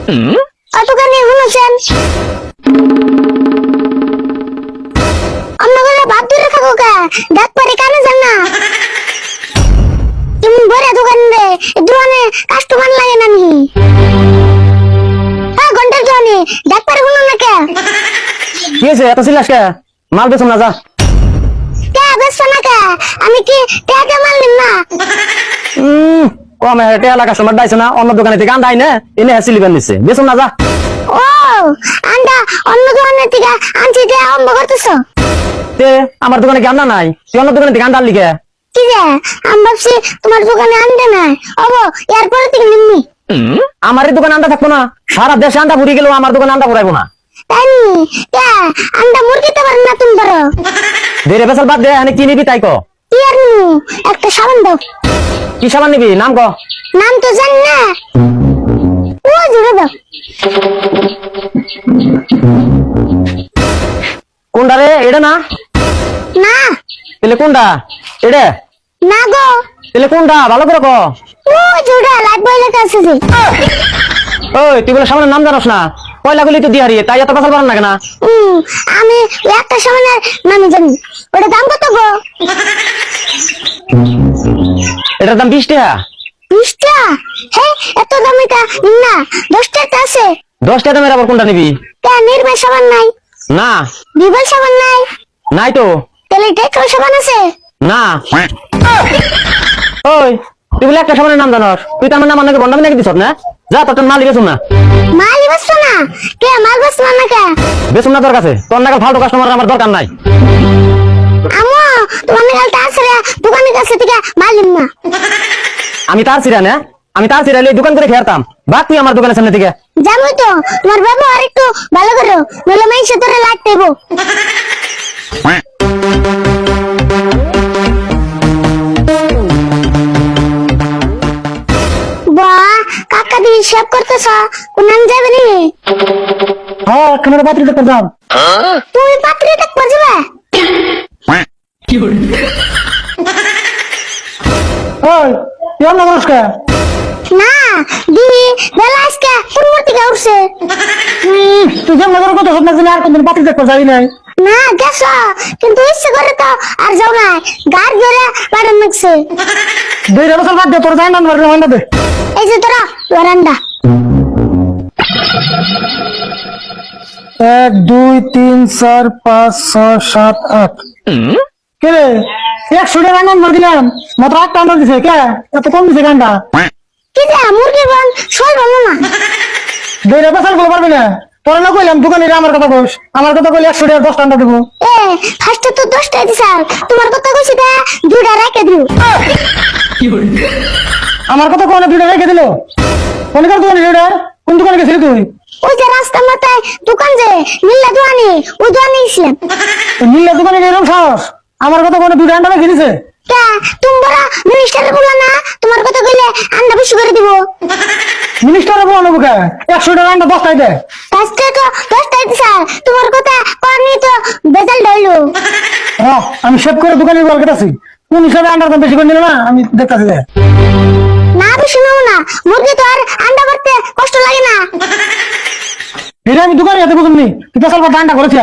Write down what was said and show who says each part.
Speaker 1: দোকানে শুনেছেন আমরা করে ভাত ধরে খাবো কা ডাক পারে কানে যান না তুমি বড় দোকান রে দোকানে কাস্টমার লাগে না নি ঘন্টার জন্য ডাক পারে শুনো না কে
Speaker 2: কি হয়েছে এত চিল্লাস কে মাল বেচুম না যা
Speaker 1: কে বেচছো না কে আমি কি টাকা মাল নিম না
Speaker 2: কমে টেলা কাস্টমার দাইছে না অন্য দোকানে থেকে আন্ডা আইনে এনে সিলিবেন নিচ্ছে বেচুম না যা
Speaker 1: ও আন্ডা অন্য দোকানে থেকে আনছি যে আরম্ভ করতেছো
Speaker 2: তে আমার দোকানে কি আন্ডা নাই তুই অন্য দোকানে থেকে আন্ডা আনলি কে
Speaker 1: কি রে আমি ভাবছি তোমার দোকানে আন্ডা নাই অবো এরপরে থেকে নিমনি
Speaker 2: আমার এই দোকানে আন্ডা থাকবো না সারা দেশে আন্ডা ভরি গেলেও আমার দোকানে আন্ডা ভরাইবো না
Speaker 1: তাই নি কে আন্ডা মুরগিতে পারেন না তুমি বড়
Speaker 2: দেরে বেসাল বাদ দে আমি কি নিবি তাই ক
Speaker 1: কি আর নিমু একটা সাবান দাও
Speaker 2: কি সাবান নিবি নাম ক
Speaker 1: নাম তো জানি না ও জুড়ে দাও
Speaker 2: কোনটা রে এটা না
Speaker 1: না
Speaker 2: তাহলে কোনটা এটা
Speaker 1: না গো
Speaker 2: তাহলে কোনটা ভালো করে ক
Speaker 1: ও জুড়ে লাইট বয় লেখা আছে যে
Speaker 2: ওই তুই বলে সামনে নাম জানোস না পয়লা গুলি তো দিহারি তাই এত কথা বলেন না কেনা
Speaker 1: আমি একটা সাবানের নাম জানি ওটা দাম কত গো
Speaker 2: এটার দাম 20 টাকা
Speaker 1: 20 টাকা হ্যাঁ এত দামি কা না 10 টাকা আছে
Speaker 2: 10 টাকা দামের আবার কোনটা নিবি
Speaker 1: কে নির্মল সাবান নাই
Speaker 2: না
Speaker 1: বিবল সাবান নাই
Speaker 2: নাই তো
Speaker 1: তাহলে ডেটল সাবান আছে
Speaker 2: না ওই তুই বলে একটা সাবানের নাম জানোস তুই তো আমার নাম অনেকে বন্ডামি নাকি দিছ না যা তোর মাল বেচুম না
Speaker 1: মাল বেচছো না কে মাল বেচছো না কে
Speaker 2: বেচুম না তোর কাছে তোর নাকি ফালতু কাস্টমার আমার দরকার নাই
Speaker 1: আমো তোমার নাগালটা আছে রে দোকানের কাছে থেকে মাল নিম না
Speaker 2: আমি তার ছিড়া না আমি তার ছিড়া দোকান করে খেয়ারতাম বাক তুই আমার দোকানের সামনে থেকে
Speaker 1: জানোই তো তোমার ব্যবহার একটু ভালো করো নইলে মাইসে তোরে লাগতে দেবো বাহ কাকা দি হিসাব করতেছ কোন যাবে নি
Speaker 2: হ্যাঁ ক্যামেরা পাত্রী দেখতে যাও
Speaker 1: তুমি পাত্রী দেখতে যাবে
Speaker 2: ওই তুই অন্য নমস্কার
Speaker 1: না দি বেলা আজকে কোন থেকে উঠছে
Speaker 2: তুই যেমন নগর কথা হত না জানি আর কোনদিন পাত্রী দেখতে যাবি নাই
Speaker 1: না গেছ কিন্তু ইচ্ছে করে তো আর যাও না গার ধরে বাড়ি মিক্সে
Speaker 2: দুই বছর বাদ দে তোর যাই না মারলে দে
Speaker 1: এই যে তোরা বারান্দা
Speaker 2: 1 2 3 4 5 6 7 8 কে রে 100 টাকা নাম মার দিলাম মাত্র 8 টাকা দিছে কে এত কম দিছে গান্ডা
Speaker 1: কি যে মুরগি বান সই ভালো না
Speaker 2: দুই বছর বল পারবি না তোর না কইলাম দোকানে আমার কথা কইস আমার কথা কইলে 100 টাকা 10 টাকা দেব
Speaker 1: এ ফার্স্টে তো 10 টাকা দিছাল তোমার কথা কইছি দা দুইটা রেখে দিও
Speaker 2: আমার কথা কোন দুইটা রেখে দিল কোন কার দোকানে রেডা কোন দোকানে গেছিস তুই
Speaker 1: ওই যে রাস্তার মাথায় দোকান যে নীলা দোকানে ওই দোকানে গেছিলাম
Speaker 2: নীলা দোকানে এরকম সাহস আমার কথা কোন দুইটা আন্ডা রেখে দিছে
Speaker 1: কে তুমি বড় মিনিস্টারে বলা না তোমার কথা কইলে আন্ডা বেশি করে দিব
Speaker 2: মিনিস্টারে বলো বুকা 100 টাকা আন্ডা 10 টাকা দে
Speaker 1: ফার্স্টে তো 10 টাকা দিছাল তোমার কথা করনি তো বেজাল হইলো
Speaker 2: হ্যাঁ আমি সব করে দোকানে বল কেটাছি কোন হিসাবে আন্ডার দাম বেশি করে নিল না আমি দেখতাছি দে
Speaker 1: না বেশি নাও না মুরগি তো আর আন্ডা করতে কষ্ট লাগে না
Speaker 2: এটা আমি দোকানে যেতে বুঝুমনি তুই পেছাল পর আন্ডা করেছি